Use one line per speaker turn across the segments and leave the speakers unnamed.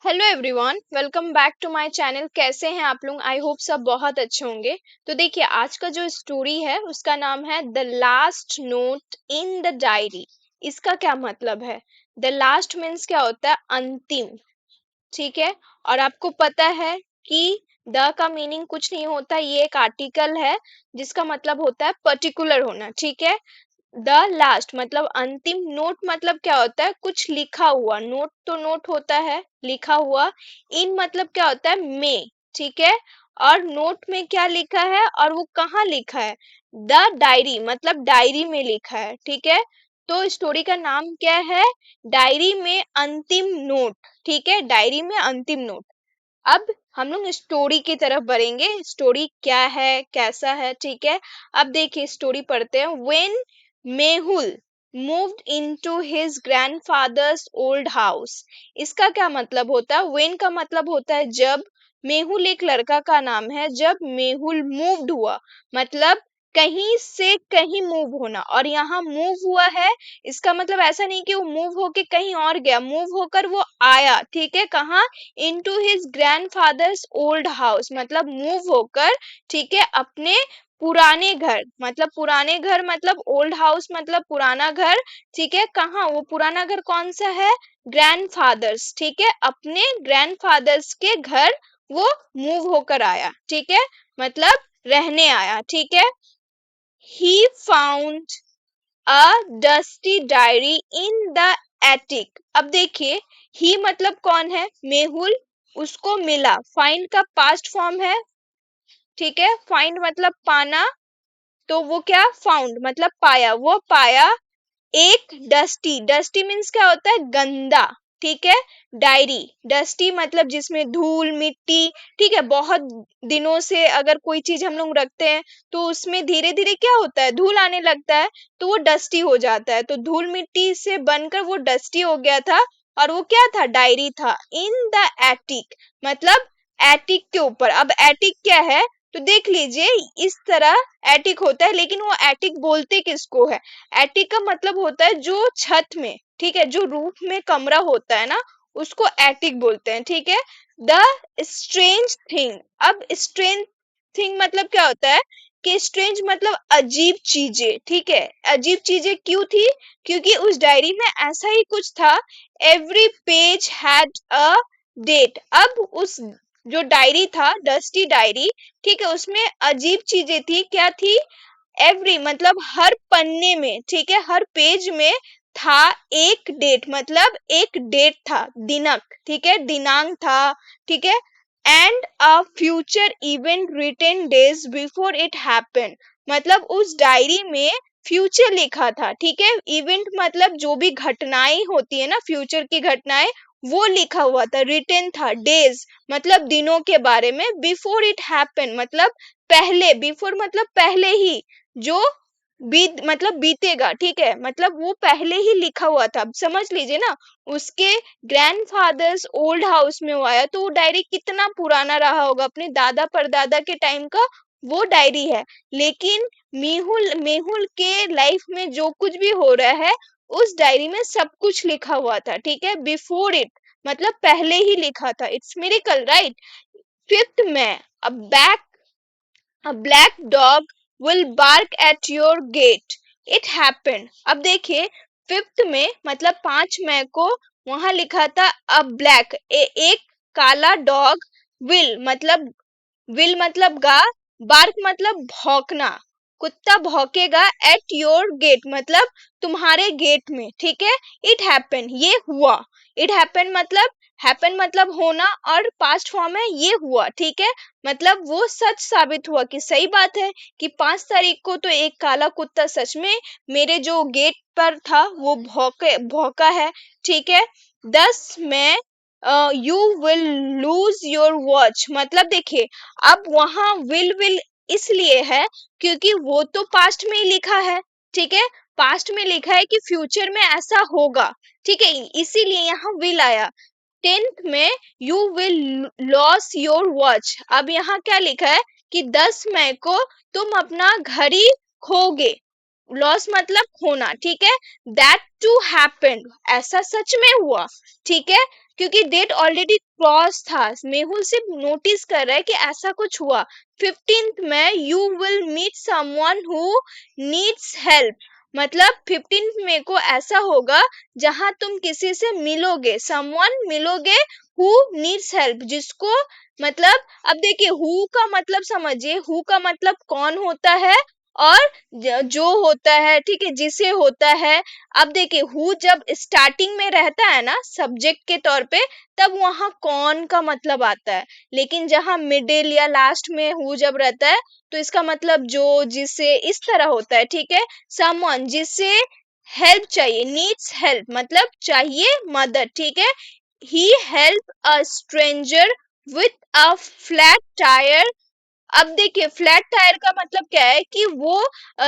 Hello everyone, welcome back to my channel. कैसे हैं आप लोग? आई होप सब बहुत अच्छे होंगे। तो देखिए, आज का जो स्टोरी है उसका नाम है the last note in the diary. इसका क्या मतलब है? द लास्ट मीन्स क्या होता है? अंतिम। ठीक है। और आपको पता है कि द का मीनिंग कुछ नहीं होता, ये एक आर्टिकल है जिसका मतलब होता है पर्टिकुलर होना। ठीक है। द लास्ट मतलब अंतिम। नोट मतलब क्या होता है? कुछ लिखा हुआ। नोट तो नोट होता है लिखा हुआ। इन मतलब क्या होता है? में। ठीक है। और नोट में क्या लिखा है और वो कहाँ लिखा है? द डायरी मतलब डायरी में लिखा है। ठीक है। तो स्टोरी का नाम क्या है? डायरी में अंतिम नोट। ठीक है, डायरी में अंतिम नोट। अब हम लोग स्टोरी की तरफ बढ़ेंगे। स्टोरी क्या है, कैसा है? ठीक है। अब देखिए, स्टोरी पढ़ते हैं। When Mehul moved into his grandfather's old house। इसका क्या मतलब होता है? व्हेन का मतलब होता है जब। मेहुल एक लड़का का नाम है। जब मेहुल मूव्ड हुआ मतलब कहीं से कहीं मूव होना। और यहाँ मूव हुआ है, इसका मतलब ऐसा नहीं कि वो मूव होके कहीं और गया। मूव होकर वो आया। ठीक है। कहाँ? Into his grandfathers old house मतलब मूव होकर। ठीक है। अपने पुराने घर मतलब पुराने घर मतलब ओल्ड हाउस मतलब पुराना घर। ठीक है। कहाँ? वो पुराना घर कौन सा है? ग्रैंडफादर्स। ठीक है। अपने ग्रैंडफादर्स के घर वो मूव होकर आया। ठीक है। मतलब रहने आया। ठीक है। He found a dusty diary in the attic. अब देखिए, ही मतलब कौन है? मेहुल। उसको मिला। फाइंड का पास्ट फॉर्म है। ठीक है। फाइंड मतलब पाना। तो वो क्या? फाउंड मतलब पाया। वो पाया एक डस्टी। डस्टी मीन्स क्या होता है? गंदा। ठीक है। डायरी। डस्टी मतलब जिसमें धूल मिट्टी। ठीक है। बहुत दिनों से अगर कोई चीज हम लोग रखते हैं तो उसमें धीरे धीरे क्या होता है? धूल आने लगता है, तो वो डस्टी हो जाता है। तो धूल मिट्टी से बनकर वो डस्टी हो गया था। और वो क्या था? डायरी था। इन द एटिक मतलब एटिक के ऊपर। अब एटिक क्या है? तो देख लीजिए, इस तरह एटिक होता है, लेकिन वो एटिक बोलते किसको है? एटिक का मतलब होता है जो छत में। ठीक है। जो रूफ में कमरा होता है ना, उसको एटिक बोलते हैं। ठीक है। The strange thing. अब स्ट्रेंज थिंग मतलब क्या होता है? कि स्ट्रेंज मतलब अजीब चीजें। ठीक है। अजीब चीजें क्यों थी? क्योंकि उस डायरी में ऐसा ही कुछ था। Every page had a date. अब उस जो डायरी था, डस्टी डायरी। ठीक है। उसमें अजीब चीजें थी। क्या थी? एवरी मतलब हर पन्ने में। ठीक है। हर पेज में था एक डेट मतलब एक डेट था, दिनक। ठीक है। दिनांक था। ठीक है। And a future event written days before it happened मतलब उस डायरी में फ्यूचर लिखा था। ठीक है। इवेंट मतलब जो भी घटनाएं होती है ना, फ्यूचर की घटनाएं, वो लिखा हुआ था। रिटन था। डेज मतलब दिनों के बारे में। बिफोर इट हैपन मतलब पहले। बिफोर मतलब पहले ही। जो बीत मतलब बीतेगा। ठीक है। मतलब वो पहले ही लिखा हुआ था। अब समझ लीजिए ना, उसके ग्रैंडफादर्स ओल्ड हाउस में वो आया तो वो डायरी कितना पुराना रहा होगा, अपने दादा परदादा के टाइम का वो डायरी है। लेकिन मेहुल मेहुल के लाइफ में जो कुछ भी हो रहा है, उस डायरी में सब कुछ लिखा हुआ था। ठीक है। बिफोर इट मतलब पहले ही लिखा था। It's miracle, right? फिफ्थ में, a black dog will bark at your gate. It happened। अब देखिए, फिफ्थ में मतलब 5 मई को वहां लिखा था अ ब्लैक एक काला डॉग। विल मतलब गा। बार्क मतलब भौंकना। कुत्ता भौंकेगा एट योर गेट मतलब तुम्हारे गेट में। ठीक है। इट हैपन ये हुआ। इट हैपन मतलब हैपन मतलब होना, और पास्ट फॉर्म है ये हुआ। ठीक है। मतलब वो सच साबित हुआ कि सही बात है कि 5 तारीख को तो एक काला कुत्ता सच में मेरे जो गेट पर था वो भौंका है। ठीक है। 10 में you will lose your watch मतलब देखिए, अब वहां विल इसलिए है क्योंकि वो तो पास्ट में ही लिखा है। ठीक है। पास्ट में लिखा है कि फ्यूचर में ऐसा होगा। ठीक है। इसीलिए यहाँ विल आया। 10th में you will loss your watch. अब यहाँ क्या लिखा है कि 10 मई को तुम अपना घड़ी खोगे। लॉस मतलब होना, ठीक है। दैट टू हैपेंड, ऐसा सच में हुआ, ठीक है। क्योंकि डेट ऑलरेडी क्रॉस था, मेहुल सिर्फ नोटिस कर रहा है कि ऐसा कुछ हुआ। 15th में you will meet someone who needs help, मतलब 15th में को ऐसा होगा जहां तुम किसी से मिलोगे, समवन मिलोगे हु नीड्स हेल्प, जिसको मतलब, अब देखिए हु का मतलब समझिए, हु का मतलब कौन होता है और जो होता है, ठीक है, जिसे होता है। अब देखिए हु जब स्टार्टिंग में रहता है ना सब्जेक्ट के तौर पे, तब वहां कौन का मतलब आता है। लेकिन जहां मिडिल या लास्ट में हु जब रहता है, तो इसका मतलब जो, जिसे, इस तरह होता है, ठीक है। समवन, जिसे हेल्प चाहिए, नीड्स हेल्प मतलब चाहिए मदद, ठीक है। He help a stranger with a flat tyre. अब देखिए फ्लैट टायर का मतलब क्या है कि वो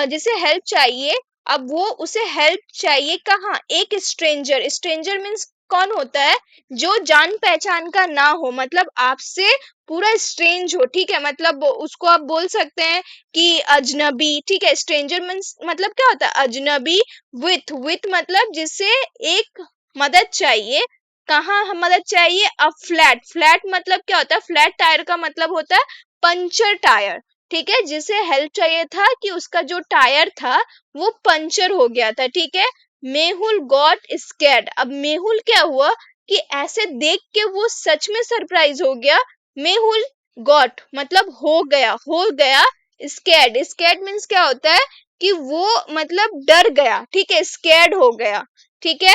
जिसे हेल्प चाहिए, अब वो उसे हेल्प चाहिए कहाँ, एक स्ट्रेंजर, स्ट्रेंजर मीन्स कौन होता है, जो जान पहचान का ना हो, मतलब आपसे पूरा स्ट्रेंज हो, ठीक है। मतलब उसको आप बोल सकते हैं कि अजनबी, ठीक है। स्ट्रेंजर मीन्स मतलब क्या होता है, अजनबी। विथ मतलब जिसे एक मदद चाहिए, कहाँ हम मदद चाहिए, अब फ्लैट, फ्लैट मतलब क्या होता है, फ्लैट टायर का मतलब होता है पंचर टायर, ठीक है। जिसे हेल्प चाहिए था कि उसका जो टायर था वो पंचर हो गया था, ठीक है। मेहुल गॉट स्कैर्ड, अब मेहुल क्या हुआ कि ऐसे देख के वो सच में सरप्राइज हो गया। मेहुल गॉट मतलब हो गया स्कैर्ड, स्कैर्ड मीन्स क्या होता है कि वो मतलब डर गया, ठीक है, स्कैर्ड हो गया, ठीक है।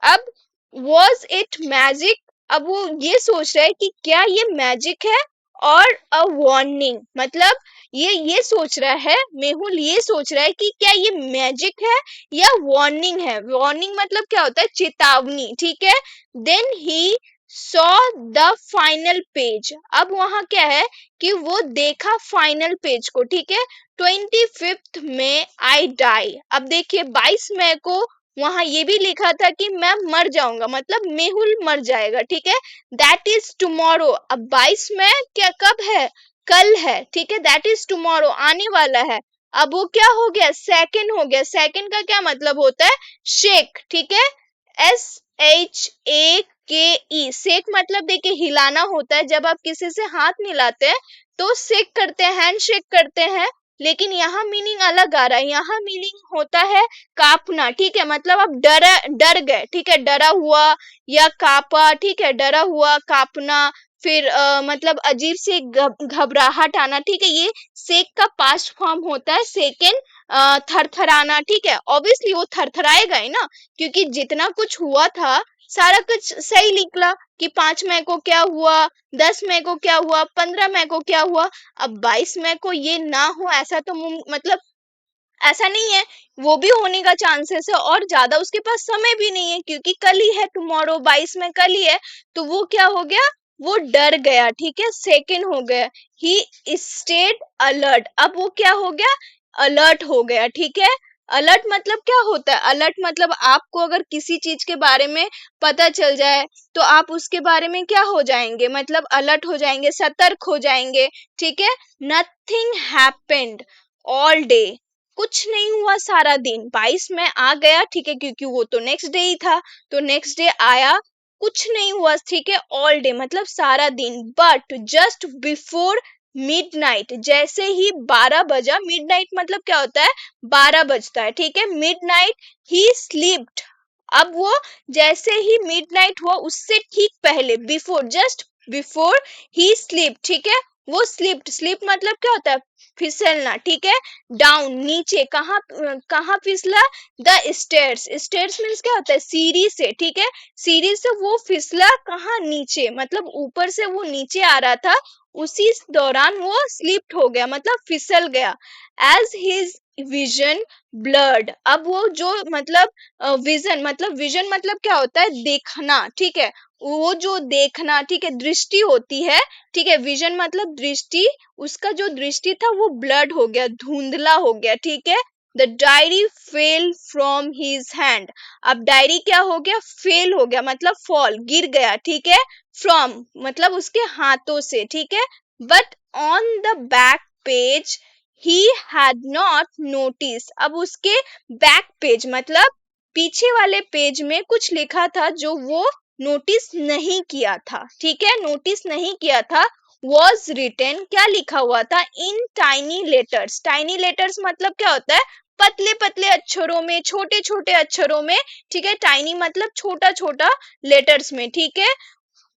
अब वॉज इट मैजिक, अब वो ये सोच रहा है कि क्या ये मैजिक है और अ वार्निंग, मतलब ये सोच रहा है, मेहुल ये सोच रहा है कि क्या ये मैजिक है या वार्निंग है। वार्निंग मतलब क्या होता है, चेतावनी, ठीक है। Then he saw the final page, अब वहां क्या है कि वो देखा फाइनल पेज को, ठीक है। 25th में आई डाई, अब देखिए 22 मई को वहां ये भी लिखा था कि मैं मर जाऊंगा, मतलब मेहुल मर जाएगा, ठीक है। दैट इज टुमारो, अब 22 मई क्या कब है, कल है, ठीक है। दैट इज टुमारो आने वाला है। अब वो क्या हो गया, सेकंड हो गया। सेकंड का क्या मतलब होता है, शेक, ठीक है। SHAKE, शेक मतलब देखिए हिलाना होता है, जब आप किसी से हाथ मिलाते हैं तो शेक करते हैं, हैंड शेक करते हैं। लेकिन यहाँ मीनिंग अलग आ रहा है, यहाँ मीनिंग होता है कांपना, ठीक है। मतलब आप डर गए, ठीक है, डरा हुआ या कापा, ठीक है, डरा हुआ, कापना, फिर मतलब अजीब से घबराहट आना, ठीक है। ये सेक का पास्ट फॉर्म होता है सेकंड, थरथराना, ठीक है। ऑब्वियसली वो थरथराएगा ही ना, क्योंकि जितना कुछ हुआ था सारा कुछ सही निकला कि 5 मई को क्या हुआ, 10 मई को क्या हुआ, 15 मई को क्या हुआ। अब 22 मई को ये ना हो ऐसा तो मतलब ऐसा नहीं है, वो भी होने का चांसेस है, और ज्यादा उसके पास समय भी नहीं है क्योंकि कल ही है, टुमारो 22 में कल ही है। तो वो क्या हो गया, वो डर गया, ठीक है, सेकंड हो गया। ही स्टेड अलर्ट, अब वो क्या हो गया, अलर्ट हो गया, ठीक है। अलर्ट मतलब क्या होता है, अलर्ट मतलब आपको अगर किसी चीज के बारे में पता चल जाए तो आप उसके बारे में क्या हो जाएंगे, मतलब अलर्ट हो जाएंगे, सतर्क हो जाएंगे, ठीक है। नथिंग हैपेंड ऑल डे, कुछ नहीं हुआ सारा दिन। 22 में आ गया, ठीक है, क्योंकि वो तो नेक्स्ट डे ही था, तो नेक्स्ट डे आया, कुछ नहीं हुआ, ठीक है। ऑल डे मतलब सारा दिन। बट जस्ट बिफोर मिडनाइट, जैसे ही 12 बजा, मिडनाइट मतलब क्या होता है, 12 बजता है, ठीक है। मिडनाइट ही स्लीप्ड, अब वो जैसे ही मिडनाइट हुआ उससे ठीक पहले, before, just before he sleep, ठीक है। वो स्लीप्ड, स्लीप मतलब क्या होता है, फिसलना, ठीक है। डाउन नीचे, कहाँ कहाँ फिसला, द स्टेयर्स, स्टेयर्स मीन्स क्या होता है, सीढ़ी से, ठीक है। सीढ़ी से वो फिसला कहाँ, नीचे, मतलब ऊपर से वो नीचे आ रहा था, उसी दौरान वो स्लिप्ड हो गया, मतलब फिसल गया। एज हिज विजन ब्लर्ड, अब वो जो मतलब विजन मतलब क्या होता है, देखना, ठीक है। वो जो देखना, ठीक है, दृष्टि होती है, ठीक है। विजन मतलब दृष्टि, उसका जो दृष्टि था वो ब्लड हो गया, धुंधला हो गया, ठीक है। The diary fell from his hand, अब डायरी क्या हो गया, फेल हो गया मतलब फॉल, गिर गया, ठीक है। फ्रॉम मतलब उसके हाथों से, ठीक है। But on the back page he had not noticed। अब उसके बैक पेज मतलब पीछे वाले पेज में कुछ लिखा था जो वो नोटिस नहीं किया था। ठीक है, नोटिस नहीं किया था। was written, क्या लिखा हुआ था? इन टाइनी लेटर्स। टाइनी लेटर्स मतलब क्या होता है? पतले पतले अक्षरों में, छोटे छोटे अक्षरों में। ठीक है, टाइनी मतलब छोटा छोटा लेटर्स में। ठीक है,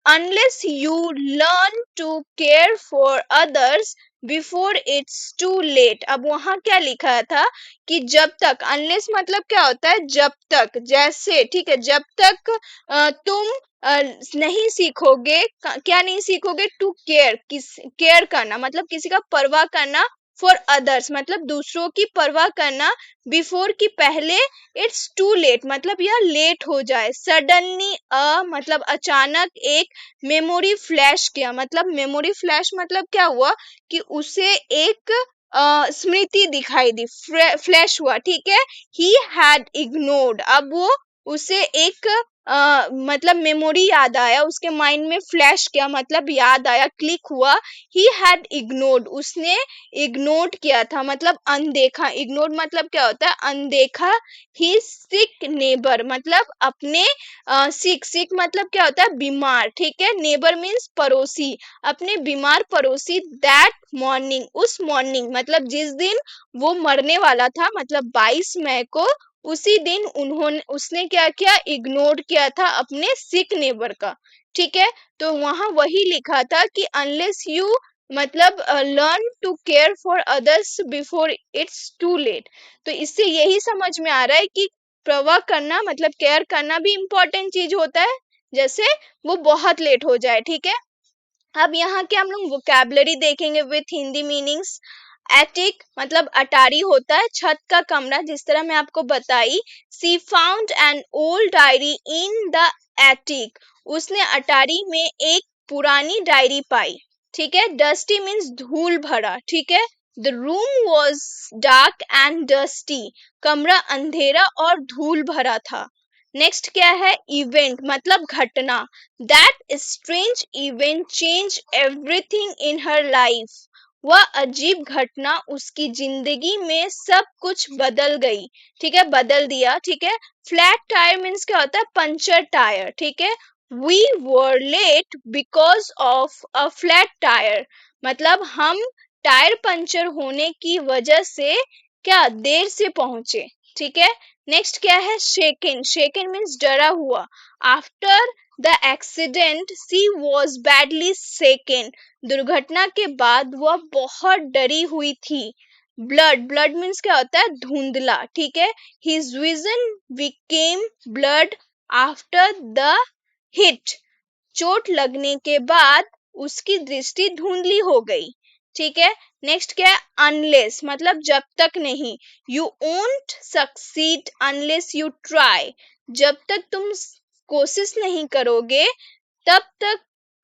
unless you learn to care for others before it's too late। अब वहां क्या लिखा था कि जब तक, unless मतलब क्या होता है? जब तक, जैसे, ठीक है, जब तक तुम नहीं सीखोगे, क्या नहीं सीखोगे? टू केयर, केयर करना मतलब किसी का परवाह करना। फॉर अदर्स मतलब दूसरों की परवाह करना। बिफोर की पहले, इट्स टू लेट मतलब यह लेट हो जाए। सडनली मतलब अचानक एक मेमोरी फ्लैश किया, मतलब मेमोरी फ्लैश मतलब क्या हुआ कि उसे एक स्मृति दिखाई दी, फ्लैश हुआ। ठीक है, ही हैड इग्नोर्ड। अब वो उसे एक मतलब मेमोरी याद आया, उसके माइंड में फ्लैश किया मतलब याद आया, क्लिक हुआ। ही हैड इग्नोर्ड, उसने इग्नोर किया था मतलब अनदेखा। इग्नोर मतलब क्या होता है? अनदेखा। ही सिक नेबर मतलब अपने सिक, सिक मतलब क्या होता है? बीमार। ठीक है, नेबर मीन्स पड़ोसी, अपने बीमार पड़ोसी। दैट मॉर्निंग, उस मॉर्निंग मतलब जिस दिन वो मरने वाला था, मतलब 22 मई को, उसी दिन उन्होंने, उसने क्या किया? इग्नोर किया था अपने सिक नेबर का। ठीक है, तो वहां वही लिखा था कि अनलेस यू मतलब learn to care for others before it's too late. तो इससे यही समझ में आ रहा है कि परवाह करना मतलब केयर करना भी इम्पोर्टेंट चीज होता है, जैसे वो बहुत लेट हो जाए। ठीक है, अब यहाँ के हम लोग वोकैबलरी देखेंगे विथ हिंदी मीनिंग्स। एटिक मतलब अटारी होता है, छत का कमरा, जिस तरह मैं आपको बताई। She found an old diary in the attic, उसने अटारी में एक पुरानी डायरी पाई। ठीक है, डस्टी मीन्स धूल भरा। ठीक है, the room was dark and dusty, कमरा अंधेरा और धूल भरा था। नेक्स्ट क्या है? इवेंट मतलब घटना। That strange event change everything in her life, वह अजीब घटना उसकी जिंदगी में सब कुछ बदल गई। ठीक है, बदल दिया। ठीक है, फ्लैट टायर मीन्स क्या होता है? Puncture tyre. ठीक है, we were late because of a flat tyre मतलब हम टायर पंचर होने की वजह से क्या देर से पहुंचे। ठीक है, नेक्स्ट क्या है? शेकन, शेकन मीन्स डरा हुआ। After the accident she was badly shaken, दुर्घटना के बाद वह बहुत डरी हुई थी। ब्लड, ब्लड मीन्स क्या होता है? धुंधला। ठीक है, his vision became blood after the hit, चोट लगने के बाद उसकी दृष्टि धुंधली हो गई। ठीक है, नेक्स्ट क्या है? अनलेस मतलब जब तक नहीं। You won't succeed unless you try, जब तक तुम कोशिश नहीं करोगे तब तक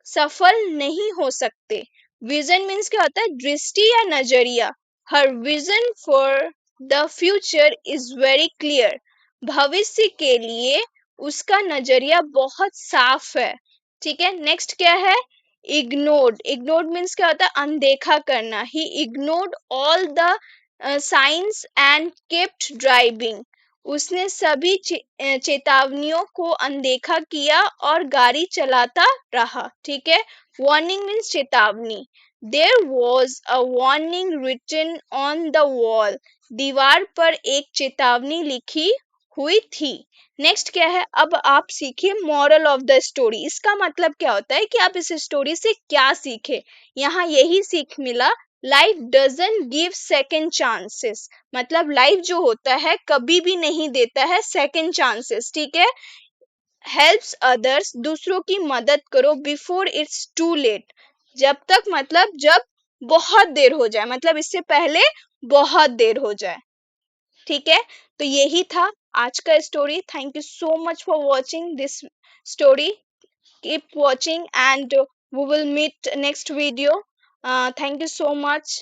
सफल नहीं हो सकते। विजन मीन्स क्या होता है? दृष्टि या नजरिया। Her vision for the future is very clear, भविष्य के लिए उसका नजरिया बहुत साफ है। ठीक है, नेक्स्ट क्या है? इग्नोर्ड, इग्नोर्ड मीन्स क्या होता है? अनदेखा करना। ही ignored all the science and kept driving, उसने सभी चेतावनियों को अनदेखा किया और गाड़ी चलाता रहा। ठीक है, वार्निंग मीन्स चेतावनी। There was a warning written on the wall, दीवार पर एक चेतावनी लिखी हुई थी। नेक्स्ट क्या है? अब आप सीखिए मॉरल ऑफ द स्टोरी। इसका मतलब क्या होता है कि आप इस स्टोरी से क्या सीखे? यहाँ यही सीख मिला, life doesn't give second chances, मतलब लाइफ जो होता है कभी भी नहीं देता है सेकंड चांसेस। ठीक है, हेल्प्स अदर्स, दूसरों की मदद करो। बिफोर इट्स टू लेट, जब तक मतलब जब बहुत देर हो जाए, मतलब इससे पहले बहुत देर हो जाए। ठीक है, तो यही था आज का story. Thank you so much for watching this story. Keep watching and we will meet next video. Thank you so much.